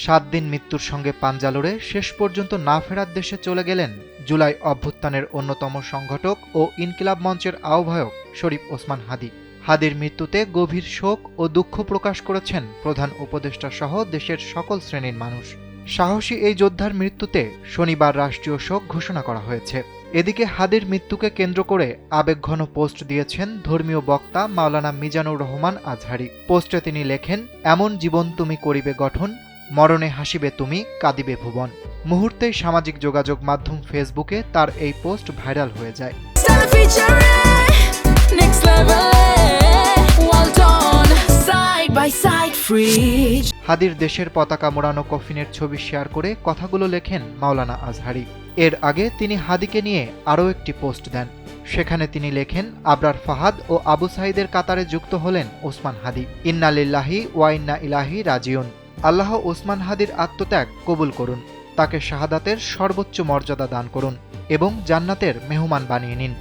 7 দিন মৃত্যুর সঙ্গে পাঞ্জা লড়ে শেষ পর্যন্ত না ফেরার দেশে চলে গেলেন জুলাই অভ্যুত্থানের অন্যতম সংগঠক ও ইনকিলাব মঞ্চের আহ্বায়ক শরীফ ওসমান হাদী। হাদীর মৃত্যুতে গভীর শোক ও দুঃখ প্রকাশ করেছেন প্রধান উপদেষ্টা সহ দেশের সকল শ্রেণীর মানুষ। সাহসী এই যোদ্ধার মৃত্যুতে শনিবার রাষ্ট্রীয় শোক ঘোষণা করা হয়েছে। এদিকে হাদীর মৃত্যুকে কেন্দ্র করে আবেগঘন পোস্ট দিয়েছেন ধর্মীয় বক্তা মাওলানা মিজানুর রহমান আজহারী। পোস্টে তিনি লেখেন, এমন জীবন তুমি করিবে গঠন, মরণে হাসিবে তুমি, কাঁদিবে ভুবন। মুহূর্তেই সামাজিক যোগাযোগ মাধ্যম ফেসবুকে তার এই পোস্ট ভাইরাল হয়ে যায়। হাদীর দেশের পতাকা মোড়ানো কফিনের ছবি শেয়ার করে কথাগুলো লেখেন মাওলানা আজহারী। এর আগে তিনি হাদীকে নিয়ে আরও একটি পোস্ট দেন। সেখানে তিনি লেখেন, আবরার ফাহাদ ও আবু সাঈদের কাতারে যুক্ত হলেন ওসমান হাদী। ইন্না লিল্লাহি ওয়া ইন্না ইলাইহি রাজিউন। আল্লাহ ওসমান হাদীর আত্মত্যাগ কবুল করুন, তাকে শাহাদাতের সর্বোচ্চ মর্যাদা দান করুন এবং জান্নাতের মেহমান বানিয়ে নিন।